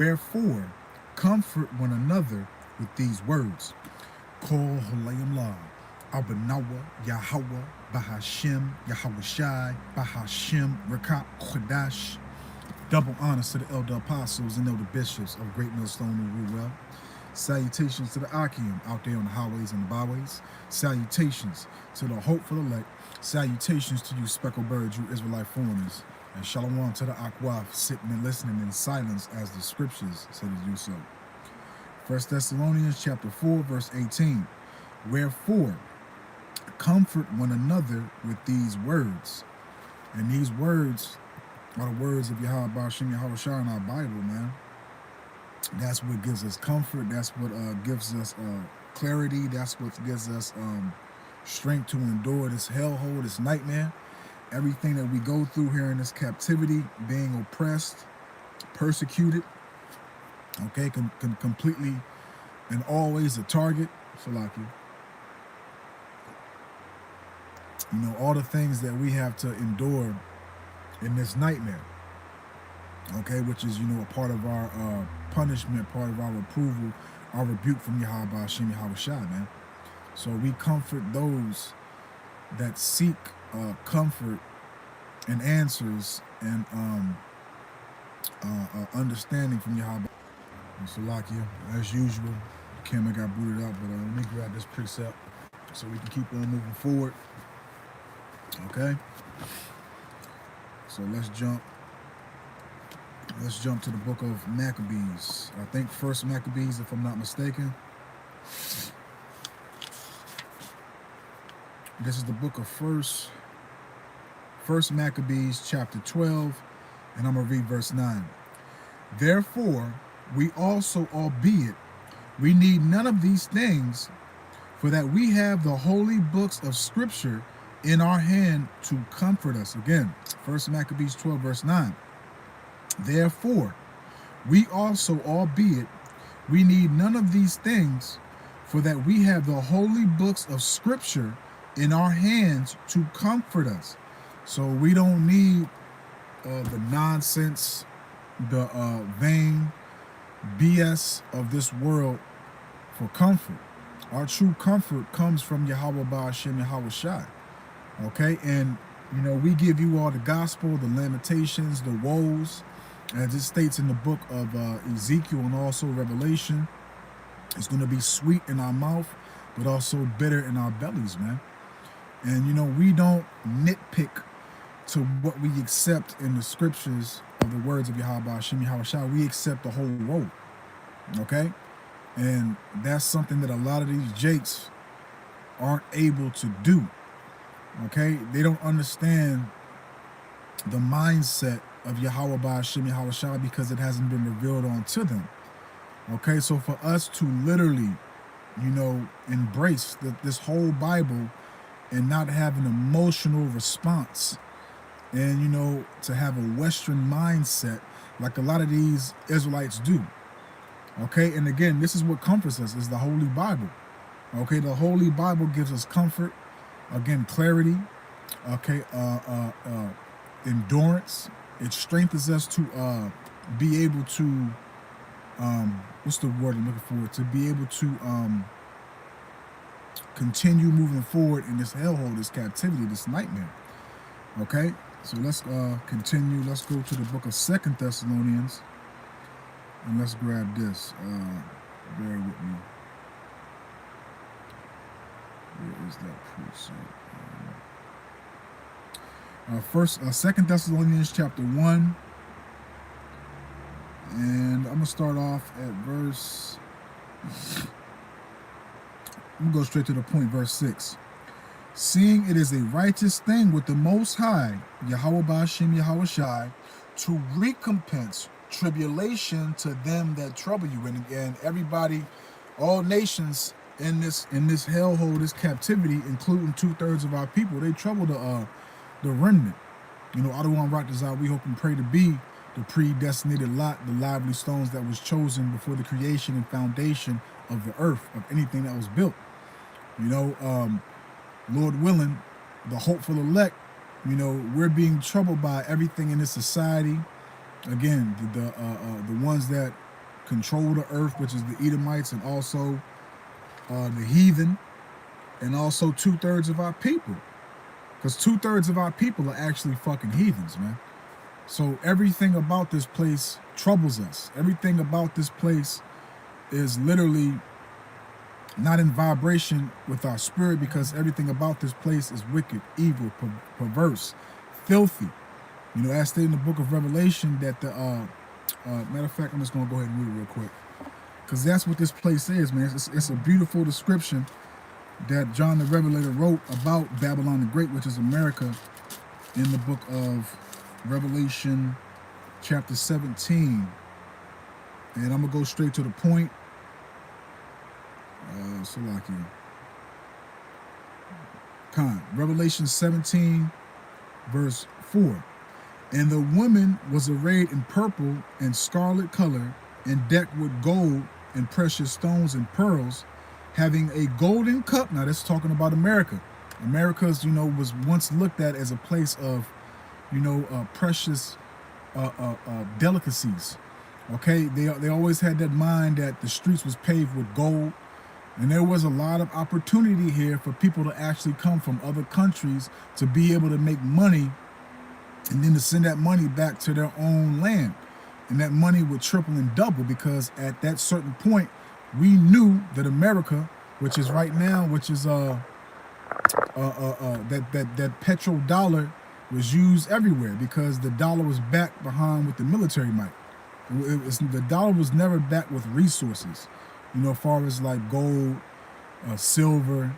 Wherefore, comfort one another with these words. Kol Holayim La, Abanawa, Yahweh, Bahashem, Yahweh Shai, Bahashem, Rekah, Chodash. Double honors to the elder apostles and elder bishops of Great Millstone and Ruel. Salutations to the Akim out there on the highways and the byways. Salutations to the hopeful elect. Salutations to you speckled birds, you Israelite foreigners. And shalom to the Akwaf, sitting and listening in silence as the scriptures say to do so. 1 Thessalonians chapter 4, verse 18. Wherefore, comfort one another with these words. And these words are the words of Yahweh Ba'ashem Yahweh Shai in our Bible, man. That's what gives us comfort. That's what gives us clarity. That's what gives us strength to endure this hellhole, this nightmare. Everything that we go through here in this captivity, being oppressed, persecuted, okay, completely and always a target. Salaki. You know, all the things that we have to endure in this nightmare, okay, which is, you know, a part of our punishment, part of our approval, our rebuke from Yahweh Ba'ashem Yahweh Shai, man. So we comfort those that seek comfort and answers and understanding from Yahweh. Salakia, as usual, the camera got booted up, but let me grab this precept so we can keep on moving forward. Okay, so let's jump to the book of Maccabees. I think First Maccabees, if I'm not mistaken. This is the book of First Maccabees, chapter 12, and I'm going to read verse 9. Therefore, we also, albeit we need none of these things, for that we have the holy books of Scripture in our hand to comfort us. Again, First Maccabees 12, verse 9. Therefore, we also, albeit we need none of these things, for that we have the holy books of Scripture in our hands to comfort us. So we don't need the nonsense, the vain BS of this world for comfort. Our true comfort comes from Yahweh Ba'ashem Yahweh Shai. Okay, and you know, we give you all the gospel, the lamentations, the woes, as it states in the book of Ezekiel and also Revelation. It's going to be sweet in our mouth, but also bitter in our bellies, man. And you know, we don't nitpick to what we accept in the scriptures of the words of Yahweh Ba'ashem Yahweh Shai. We accept the whole road, okay? And that's something that a lot of these jakes aren't able to do, okay? They don't understand the mindset of Yahweh Ba'ashem Yahweh Shai because it hasn't been revealed onto them, okay? So for us to literally, you know, embrace this whole Bible and not have an emotional response, and, you know, to have a Western mindset like a lot of these Israelites do. Okay, and again, this is what comforts us, is the Holy Bible. Okay, the Holy Bible gives us comfort, again, clarity, okay, endurance. It strengthens us to be able to, what's the word I'm looking for? To be able to continue moving forward in this hellhole, this captivity, this nightmare. Okay, so let's continue. Let's go to the book of 2 Thessalonians, and let's grab this. Bear with me. Where is that precept? 2 Thessalonians chapter 1, and I'm gonna start off at verse. I'm gonna go straight to the point, verse 6. Seeing it is a righteous thing with the Most High, Yahweh Ba'ashem Yahweh Shai, to recompense tribulation to them that trouble you. And again, everybody, all nations in this hellhole, this captivity, including 2/3 of our people, they trouble the remnant. You know, Adawan Raktazah, we hope and pray to be the predestinated lot, the lively stones that was chosen before the creation and foundation of the earth, of anything that was built. You know, Lord willing, the hopeful elect, you know, we're being troubled by everything in this society. Again, the ones that control the earth, which is the Edomites, and also the heathen, and also 2/3 of our people. Because 2/3 of our people are actually fucking heathens, man. So everything about this place troubles us. Everything about this place is literally not in vibration with our spirit, because everything about this place is wicked, evil, perverse, filthy. You know, as stated in the book of Revelation, that the matter of fact, I'm just gonna go ahead and read it real quick, because that's what this place is, man. It's a beautiful description that John the Revelator wrote about Babylon the Great, which is America, in the book of Revelation chapter 17. And I'm gonna go straight to the point. Salakia. Revelation 17 verse 4. And the woman was arrayed in purple and scarlet color, and decked with gold and precious stones and pearls, having a golden cup. Now that's talking about America. America's, you know, was once looked at as a place of, you know, precious delicacies. Okay, they always had that mind that the streets was paved with gold, and there was a lot of opportunity here for people to actually come from other countries to be able to make money, and then to send that money back to their own land, and that money would triple and double, because at that certain point we knew that America, which is right now, which is that petrodollar was used everywhere, because the dollar was backed behind with the military might. The dollar was never backed with resources, you know, as far as like gold, silver,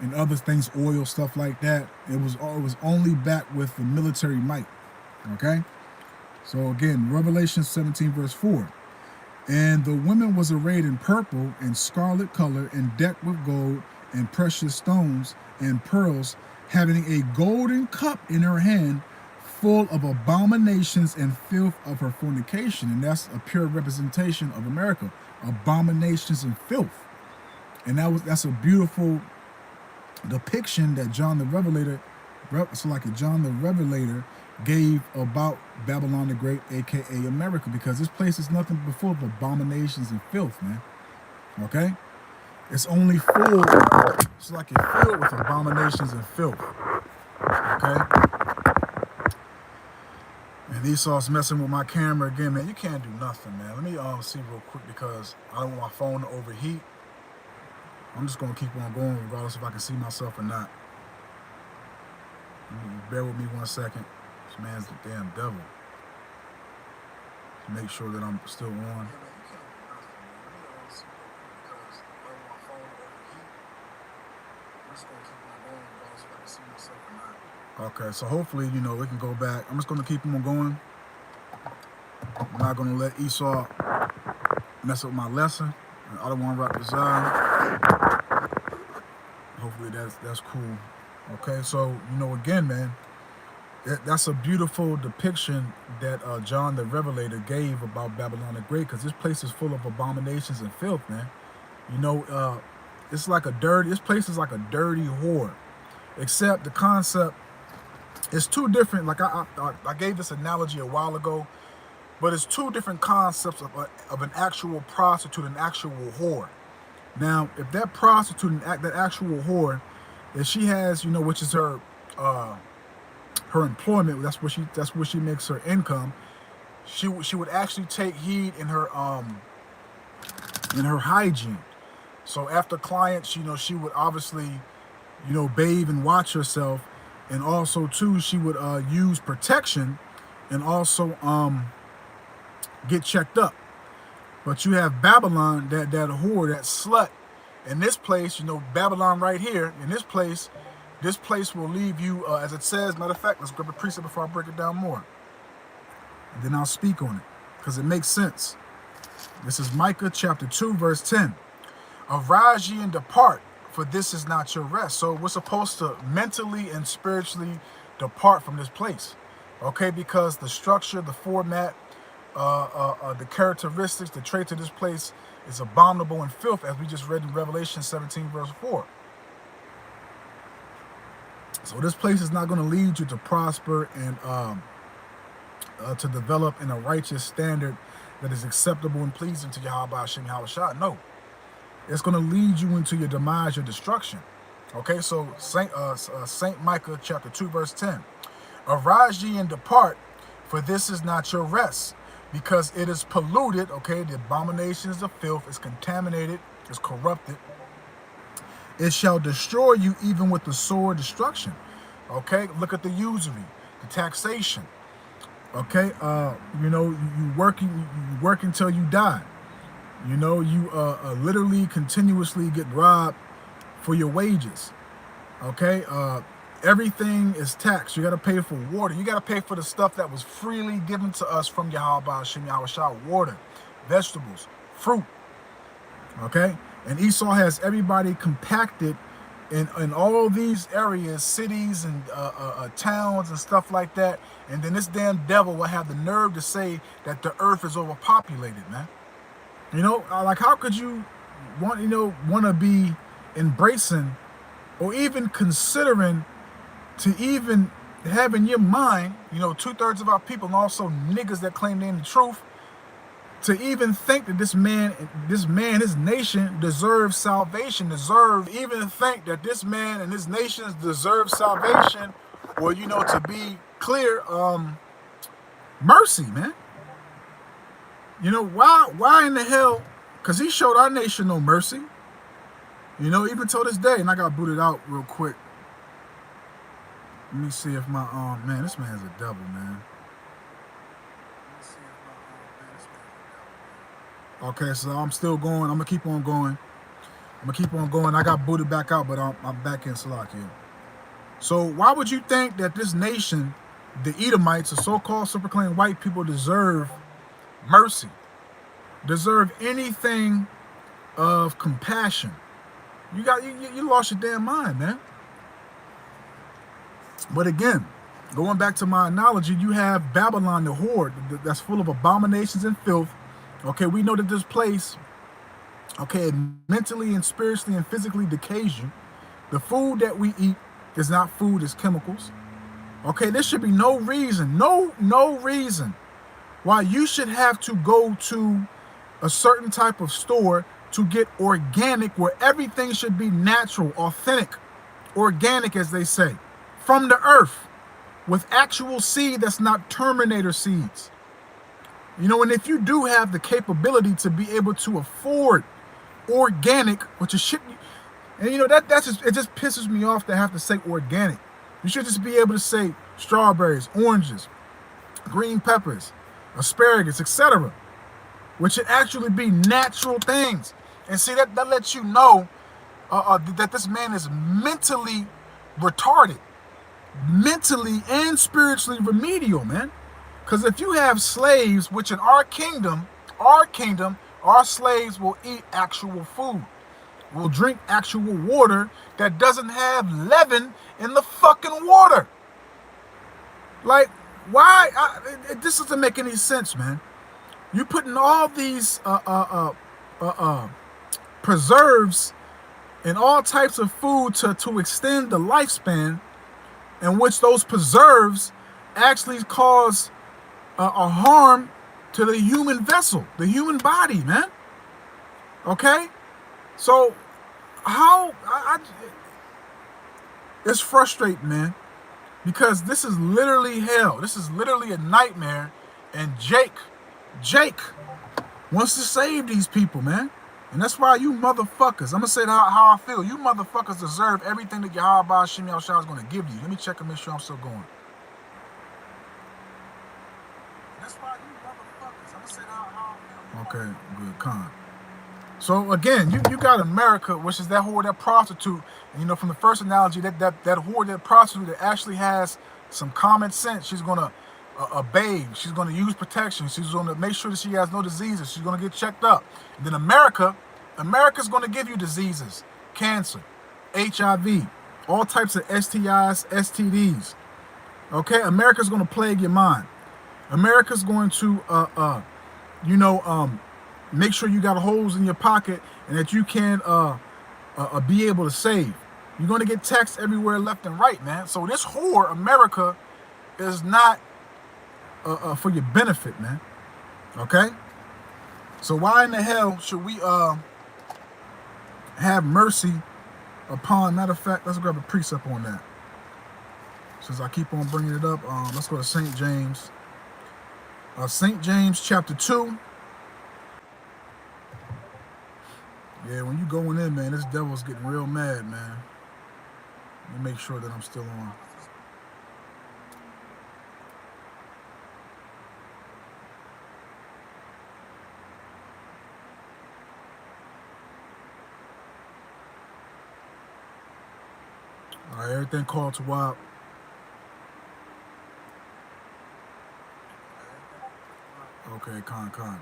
and other things, oil, stuff like that. It was only backed with the military might. Okay, so again, Revelation 17 verse 4. And the woman was arrayed in purple and scarlet color, and decked with gold and precious stones and pearls, having a golden cup in her hand, full of abominations and filth of her fornication. And that's a pure representation of America, abominations and filth. And that's a beautiful depiction that John the Revelator gave about Babylon the Great, aka America, because this place is nothing but full of abominations and filth, man. Okay, it's only full. It's like it's filled with abominations and filth. Okay. And Esau's messing with my camera again, man. You can't do nothing, man. Let me see real quick, because I don't want my phone to overheat. I'm just gonna keep on going regardless if I can see myself or not. Bear with me 1 second. This man's the damn devil. To make sure that I'm still on. Okay, so hopefully, you know, we can go back. I'm just going to keep on going. I'm not going to let Esau mess up my lesson. I don't want to rock design. Hopefully that's cool. Okay, so, you know, again, man, that's a beautiful depiction that John the Revelator gave about Babylon the Great, because this place is full of abominations and filth, man. You know, it's like this place is like a dirty whore, except the concept is two different. Like I gave this analogy a while ago, but it's two different concepts of an actual prostitute and actual whore. Now, if that prostitute and that actual whore, if she has, you know, which is her employment, that's where she makes her income, she would actually take heed in her hygiene. So after clients, you know, she would obviously, you know, bathe and watch herself, and also too she would use protection, and also get checked up. But you have Babylon, that whore, that slut, in this place, you know, Babylon right here, in this place will leave you, as it says. Matter of fact, let's grab a precept before I break it down more. And then I'll speak on it, because it makes sense. This is Micah chapter 2, verse 10. Arise ye and depart, for this is not your rest. So we're supposed to mentally and spiritually depart from this place. Okay, because the structure, the format, the characteristics, the traits of this place is abominable and filth, as we just read in Revelation 17 verse 4. So this place is not going to lead you to prosper and to develop in a righteous standard that is acceptable and pleasing to Yahweh Hashem Yahushua. No, it's going to lead you into your demise, your destruction. Okay, so Saint Micah chapter 2 verse 10. Arise ye and depart, for this is not your rest, because it is polluted. Okay, the abominations of filth is contaminated, is corrupted. It shall destroy you even with the sword destruction. Okay, look at the usury, the taxation. Okay, you know, you work until you die. You know, you literally continuously get robbed for your wages. Okay, everything is taxed. You got to pay for water. You got to pay for the stuff that was freely given to us from Yahweh Hashem Yahushua: water, vegetables, fruit. Okay, and Esau has everybody compacted in all these areas, cities and towns and stuff like that. And then this damn devil will have the nerve to say that the earth is overpopulated, man. You know, like, how could you want to be embracing or even considering to even have in your mind, 2/3 of our people, and also niggas that claim they're in the truth, to even think that this man, his nation deserves salvation, even think that this man and his nation deserve salvation, or, to be clear, mercy, man. Why in the hell? Because he showed our nation no mercy. Even till this day, and I got booted out real quick. Let me see if my man, this man is a devil, man. Okay, so I'm still going. I'm gonna keep on going. I got booted back out, but I'm back in Salakia. So why would you think that this nation, the Edomites, the so-called self-proclaimed white people, deserve mercy, deserve anything of compassion? You lost your damn mind, man. But again, going back to my analogy, you have Babylon, the horde that's full of abominations and filth. Okay, we know that this place, okay, mentally and spiritually and physically decays you. The food that we eat is not food, it's chemicals. Okay, there should be no reason why you should have to go to a certain type of store to get organic, where everything should be natural, authentic, organic, as they say, from the earth, with actual seed that's not Terminator seeds. And if you do have the capability to be able to afford organic, which is shit, and it just pisses me off to have to say organic. You should just be able to say strawberries, oranges, green peppers, asparagus, etc., which should actually be natural things. And see, that lets you know that this man is mentally retarded, mentally and spiritually remedial, man. Because if you have slaves, which in our kingdom, our slaves will eat actual food, will drink actual water that doesn't have leaven in the fucking water. Like, why? This doesn't make any sense, man. You putting all these preserves and all types of food to extend the lifespan, in which those preserves actually cause a harm to the human vessel, the human body, man. Okay? So how it's frustrating, man, because this is literally hell. This is literally a nightmare, and Jake wants to save these people, man. And that's why you motherfuckers, I'm gonna say how I feel. You motherfuckers deserve everything that Yahweh Hashem Yahushua is gonna give you. Let me check and make sure I'm still going. That's why you motherfuckers, I'm gonna say how I feel. Okay, good, con. So again, you got America, which is that whore, that prostitute. And from the first analogy, that whore, that prostitute, that actually has some common sense. She's gonna obey. She's gonna use protection. She's gonna make sure that she has no diseases. She's gonna get checked up. And then America's gonna give you diseases, cancer, HIV, all types of STIs, STDs. Okay, America's gonna plague your mind. America's going to make sure you got holes in your pocket and that you can be able to save. You're going to get taxed everywhere left and right, man. So this whore, America, is not for your benefit, man. Okay? So why in the hell should we have mercy upon? Matter of fact, let's grab a precept on that. Since I keep on bringing it up, let's go to St. James. St. James chapter 2. Yeah, when you going in, man, this devil's getting real mad, man. Let me make sure that I'm still on. All right, everything called to WAP. Okay, con.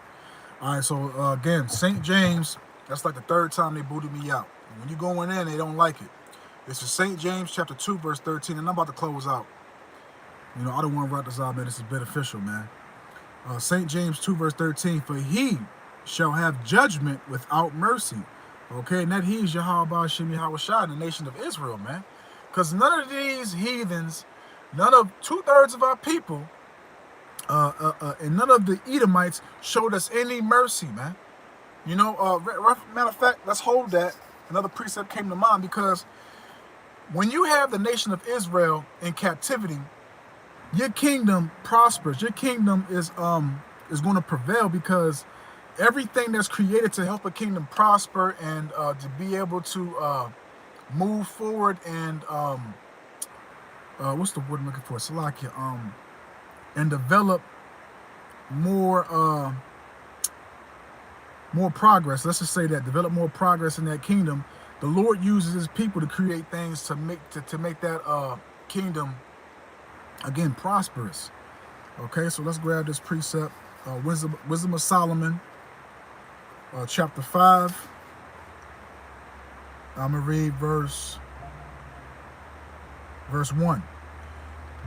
All right, so again, St. James, that's like the third time they booted me out. When you going in, they don't like it. This is St. James chapter 2, verse 13, and I'm about to close out. You know, I don't want to write this out, man. This is beneficial, man. St. James 2, verse 13, for he shall have judgment without mercy. Okay, and that he is Yahweh Shem Yahweh Shai, the nation of Israel, man. Because none of these heathens, none of 2/3 of our people, and none of the Edomites showed us any mercy, man. You know, matter of fact, let's hold that. Another precept came to mind because when you have the nation of Israel in captivity, your kingdom prospers. Your kingdom is going to prevail because everything that's created to help a kingdom prosper and to be able to move forward and what's the word I'm looking for? Salakia, and develop more progress. Let's just say that develop more progress in that kingdom. The Lord uses His people to create things to make that kingdom again prosperous. Okay, so let's grab this precept, Wisdom of Solomon, chapter 5. I'm gonna read verse 1.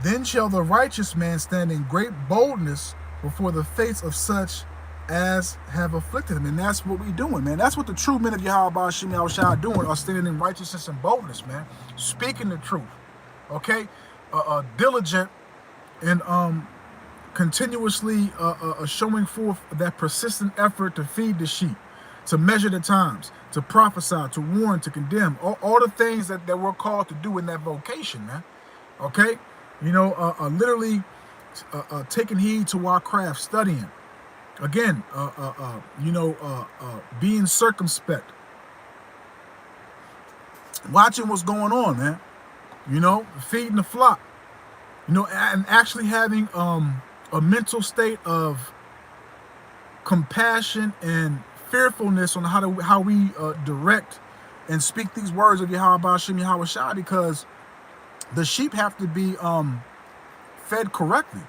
Then shall the righteous man stand in great boldness before the face of such as have afflicted him. And that's what we doing, man. That's what the true men of Yahweh Shem Yahweh Shai are doing, are standing in righteousness and boldness, man. Speaking the truth. Okay? Diligent and continuously showing forth that persistent effort to feed the sheep, to measure the times, to prophesy, to warn, to condemn, all the things that we're called to do in that vocation, man. Okay? You know, literally taking heed to our craft, studying. Again, being circumspect. Watching what's going on, man. You know, feeding the flock. You know, and actually having a mental state of compassion and fearfulness on how we direct and speak these words of Yahweh Shem Yahweh Shai, because the sheep have to be fed correctly.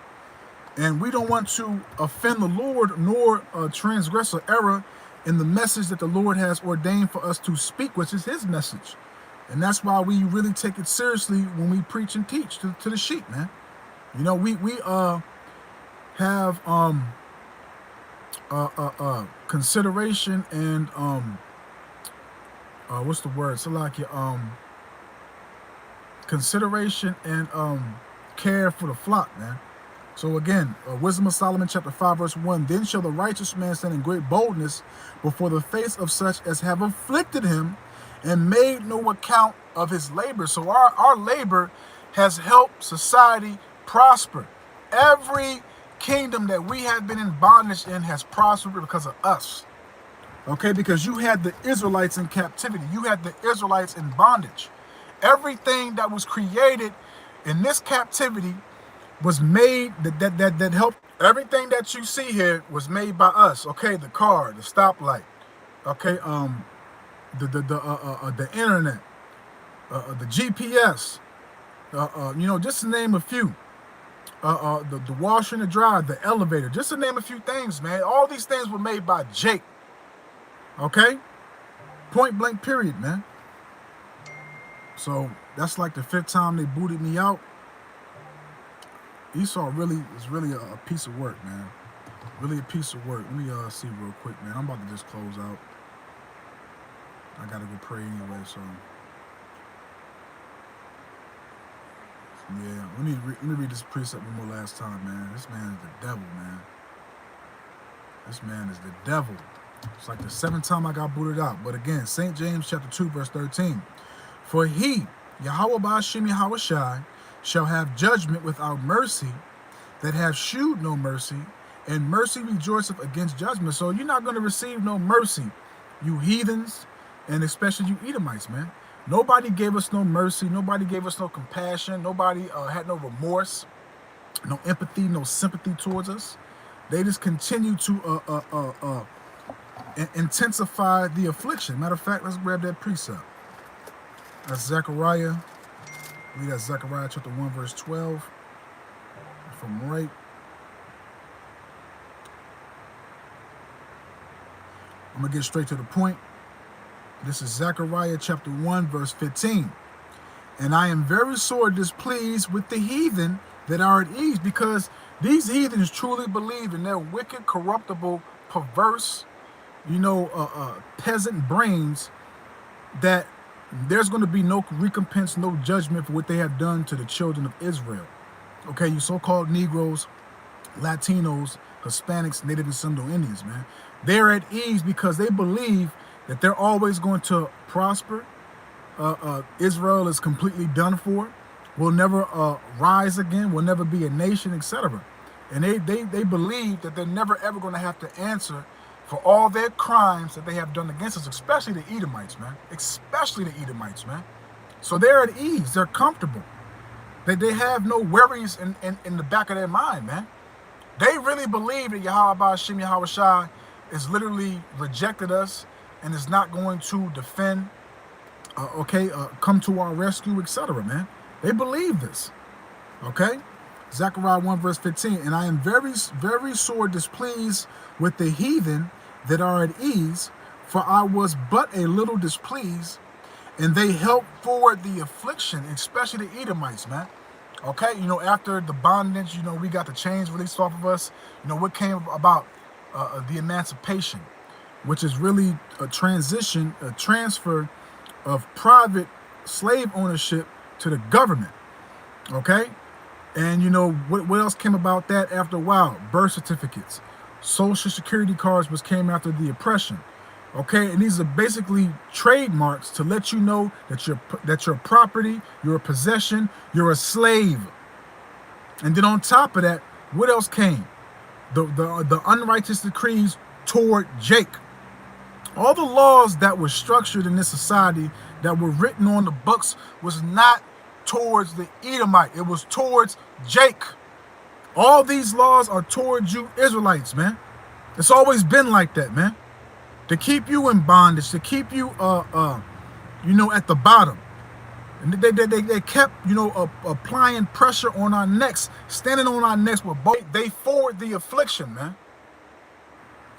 And we don't want to offend the Lord nor transgress or error in the message that the Lord has ordained for us to speak, which is His message. And that's why we really take it seriously when we preach and teach to the sheep, man. You know, we have consideration and what's the word? Salakia, consideration and care for the flock, man. So again, Wisdom of Solomon chapter 5 verse 1, then shall the righteous man stand in great boldness before the face of such as have afflicted him and made no account of his labor. So our labor has helped society prosper. Every kingdom that we have been in bondage in has prospered because of us. Okay, because you had the Israelites in captivity. You had the Israelites in bondage. Everything that was created in this captivity was made that helped. Everything that you see here was made by us. Okay, the car, the stoplight. Okay, the internet, the GPS. You know, just to name a few. The washer and the dryer, the elevator, just to name a few things, man. All these things were made by Jake. Okay, point blank, period, man. So that's like the 5th time they booted me out. Esau is really a piece of work, man. Really a piece of work. Let me see real quick, man. I'm about to just close out. I gotta go pray anyway, so yeah. Let me read this precept one more last time, man. This man is the devil, man. This man is the devil. It's like the 7th time I got booted out. But again, St. James chapter 2, verse 13. For he, Yahweh Ba'ashem Yahweh Shai, shall have judgment without mercy, that have shewed no mercy, and mercy rejoiceth against judgment. So you're not going to receive no mercy, you heathens, and especially you Edomites, man. Nobody gave us no mercy. Nobody gave us no compassion. Nobody had no remorse, no empathy, no sympathy towards us. They just continue to intensify the affliction. Matter of fact, let's grab that precept. That's Zechariah. I believe that's Zechariah chapter 1, verse 12. If I'm right. I'm going to get straight to the point. This is Zechariah chapter 1, verse 15. And I am very sore displeased with the heathen that are at ease, because these heathens truly believe in their wicked, corruptible, perverse, peasant brains, that there's going to be no recompense, no judgment for what they have done to the children of Israel. Okay, you so-called Negroes, Latinos, Hispanics, Native and Seminole Indians, man. They're at ease because they believe that they're always going to prosper. Israel is completely done for. Will never rise again. Will never be a nation, etc. And they believe that they're never ever going to have to answer for all their crimes that they have done against us, especially the Edomites, man. Especially the Edomites, man. So they're at ease. They're comfortable. They have no worries in the back of their mind, man. They really believe that Yahweh Ba'ashem Yahweh Shai is literally rejected us and is not going to defend, come to our rescue, etc., man. They believe this, okay? Zechariah 1, verse 15, and I am very, very sore displeased with the heathen that are at ease, for I was but a little displeased, and they helped forward the affliction, especially the Edomites, man. Okay, after the bondage, we got the chains released off of us. What came about the emancipation, which is really a transfer of private slave ownership to the government. Okay, and what else came about that after a while? Birth certificates, social security cards, which came after the oppression. Okay, and these are basically trademarks to let you know that you're a property, you're a possession, you're a slave. And then on top of that, what else came? The unrighteous decrees toward Jake. All the laws that were structured in this society, that were written on the books, was not towards the Edomite. It was towards Jake. All these laws are towards you Israelites, man. It's always been like that, man. To keep you in bondage, to keep you, at the bottom. And they kept, applying pressure on our necks, standing on our necks with both. They forward the affliction, man.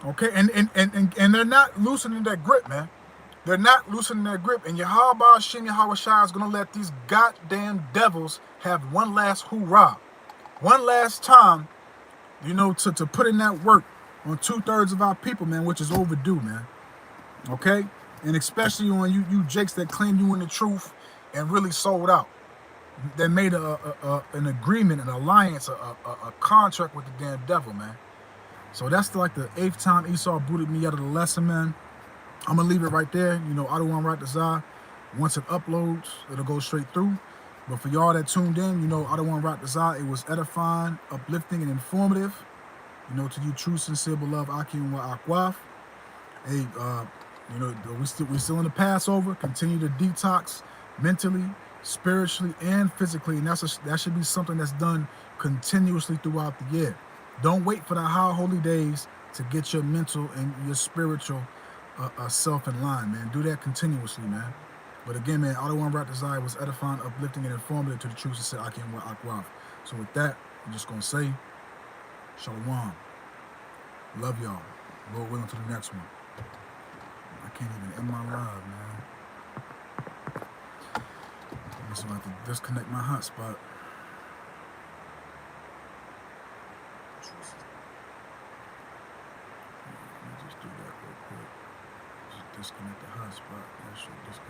Okay, and they're not loosening their grip, man. They're not loosening their grip. And Yahweh Ba'ashem Yahweh Shai is going to let these goddamn devils have one last hoorah. One last time, to put in that work on 2/3 of our people, man, which is overdue, man. Okay? And especially on you Jakes that claim you in the truth and really sold out. That made an agreement, an alliance, a contract with the damn devil, man. So that's like the 8th time Esau booted me out of the lesson, man. I'm going to leave it right there. I don't want to write the Zah. Once it uploads, it'll go straight through. But for y'all that tuned in, I don't want to write the Zah. It was edifying, uplifting, and informative. To you true, sincere, beloved Akim wa Akwaf. Hey, we still in the Passover. Continue to detox mentally, spiritually, and physically. And that should be something that's done continuously throughout the year. Don't wait for the high holy days to get your mental and your spiritual self in line, man. Do that continuously, man. But again, man, I don't want to write the Zah. It was edifying, uplifting, and informative to the true, sincere Akim wa Akwaf. So with that, I'm just going to say, Shalom. Love y'all. Lord willing, to the next one. I can't even end my live, man. I'm just going to have to disconnect my hotspot. Let me just do that real quick. Just disconnect the hotspot. That should disconnect.